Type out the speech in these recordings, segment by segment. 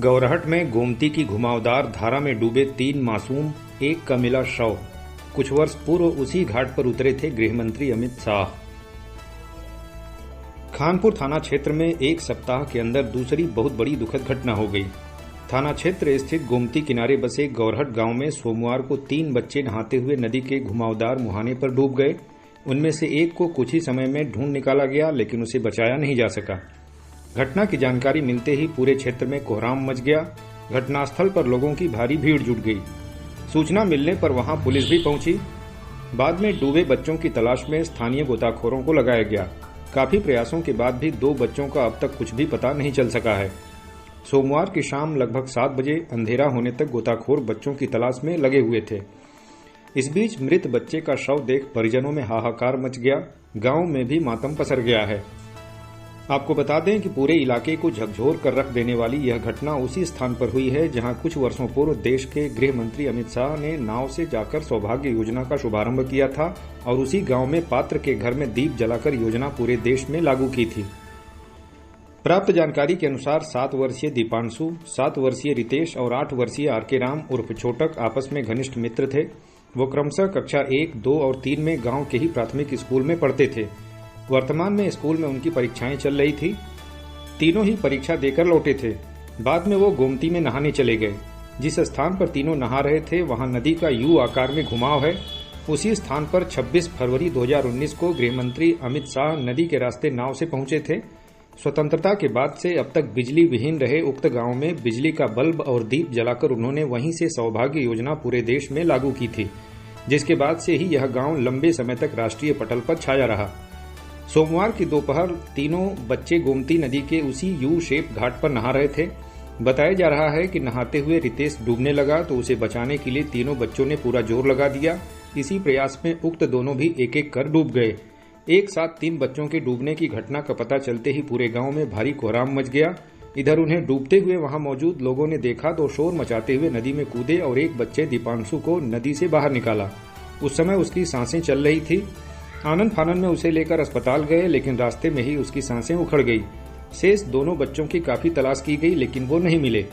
गौरहट में गोमती की घुमावदार धारा में डूबे 3 मासूम, एक का मिला शव। कुछ वर्ष पूर्व उसी घाट पर उतरे थे गृहमंत्री अमित शाह। खानपुर थाना क्षेत्र में एक सप्ताह के अंदर दूसरी बहुत बड़ी दुखद घटना हो गई। थाना क्षेत्र स्थित गोमती किनारे बसे गौरहट गांव में सोमवार को 3 बच्चे नहाते हुए नदी के घुमावदार मुहाने पर डूब गए। उनमें से एक को कुछ ही समय में ढूंढ निकाला गया, लेकिन उसे बचाया नहीं जा सका। घटना की जानकारी मिलते ही पूरे क्षेत्र में कोहराम मच गया। घटनास्थल पर लोगों की भारी भीड़ जुट गई। सूचना मिलने पर वहां पुलिस भी पहुंची। बाद में डूबे बच्चों की तलाश में स्थानीय गोताखोरों को लगाया गया। काफी प्रयासों के बाद भी 2 बच्चों का अब तक कुछ भी पता नहीं चल सका है। सोमवार की शाम लगभग 7 बजे अंधेरा होने तक गोताखोर बच्चों की तलाश में लगे हुए थे। इस बीच मृत बच्चे का शव देख परिजनों में हाहाकार मच गया। गांव में भी मातम पसर गया है। आपको बता दें कि पूरे इलाके को झकझोर कर रख देने वाली यह घटना उसी स्थान पर हुई है जहां कुछ वर्षों पूर्व देश के गृह मंत्री अमित शाह ने नाव से जाकर सौभाग्य योजना का शुभारंभ किया था और उसी गांव में पात्र के घर में दीप जलाकर योजना पूरे देश में लागू की थी। प्राप्त जानकारी के अनुसार 7 वर्षीय दीपांशु, 7 वर्षीय रितेश और 8 वर्षीय आरके राम उर्फ छोटक आपस में घनिष्ठ मित्र थे। वो क्रमशः कक्षा 1, 2 और 3 में गांव के ही प्राथमिक स्कूल में पढ़ते थे। वर्तमान में स्कूल में उनकी परीक्षाएं चल रही थी। तीनों ही परीक्षा देकर लौटे थे। बाद में वो गोमती में नहाने चले गए। जिस स्थान पर तीनों नहा रहे थे वहां नदी का यू आकार में घुमाव है। उसी स्थान पर 26 फरवरी 2019 को गृहमंत्री अमित शाह नदी के रास्ते नाव से पहुंचे थे। स्वतंत्रता के बाद से अब तक बिजली विहीन रहे उक्त गांव में बिजली का बल्ब और दीप जलाकर उन्होंने वहीं से सौभाग्य योजना पूरे देश में लागू की थी, जिसके बाद से ही यह गांव लंबे समय तक राष्ट्रीय पटल पर छाया रहा। सोमवार की दोपहर तीनों बच्चे गोमती नदी के उसी यू शेप घाट पर नहा रहे थे। बताया जा रहा है कि नहाते हुए रितेश डूबने लगा तो उसे बचाने के लिए तीनों बच्चों ने पूरा जोर लगा दिया। इसी प्रयास में उक्त दोनों भी एक एक कर डूब गए। एक साथ 3 बच्चों के डूबने की घटना का पता चलते ही पूरे गांव में भारी कोहराम मच गया। इधर उन्हें डूबते हुए वहां मौजूद लोगों ने देखा तो शोर मचाते हुए नदी में कूदे और एक बच्चे दीपांशु को नदी से बाहर निकाला। उस समय उसकी सांसें चल रही थी। आनंद फानन में उसे लेकर अस्पताल गए, लेकिन रास्ते में ही उसकी सांसें उखड़ गई। शेष दोनों बच्चों की काफी तलाश की गई, लेकिन वो नहीं मिले।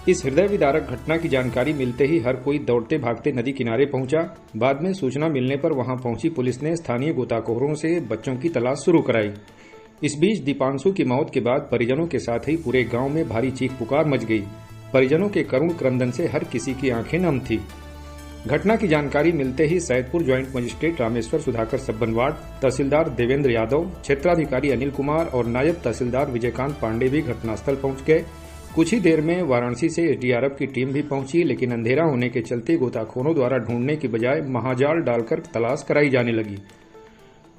इस हृदय विदारक घटना की जानकारी मिलते ही हर कोई दौड़ते भागते नदी किनारे पहुंचा। बाद में सूचना मिलने पर वहां पहुंची पुलिस ने स्थानीय गोताखोरों से बच्चों की तलाश शुरू कराई। इस बीच दीपांशु की मौत के बाद परिजनों के साथ ही पूरे गांव में भारी चीख पुकार मच गई। परिजनों के करुण क्रंदन से हर किसी की आंखें नम थी। घटना की जानकारी मिलते ही सैदपुर ज्वाइंट मजिस्ट्रेट रामेश्वर सुधाकर सब्बनवाड़, तहसीलदार देवेंद्र यादव, क्षेत्राधिकारी अनिल कुमार और नायब तहसीलदार विजयकांत पांडे भी घटनास्थल पहुंच गए। कुछ ही देर में वाराणसी से एसडीआरएफ की टीम भी पहुंची, लेकिन अंधेरा होने के चलते गोताखोरों द्वारा ढूंढने की बजाय महाजाल डालकर तलाश कराई जाने लगी।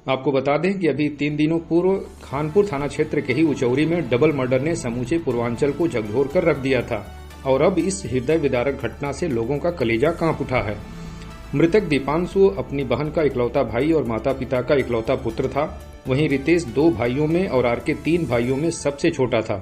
आपको बता दें कि अभी 3 दिनों पूर्व खानपुर थाना क्षेत्र के ही उचौरी में डबल मर्डर ने समूचे पूर्वांचल को झकझोर कर रख दिया था और अब इस हृदय विदारक घटना से लोगों का कलेजा कांप उठा है। मृतक दीपांशु अपनी बहन का इकलौता भाई और माता पिता का इकलौता पुत्र था। वहीं रितेश 2 भाइयों में और आरके 3 भाइयों में सबसे छोटा था।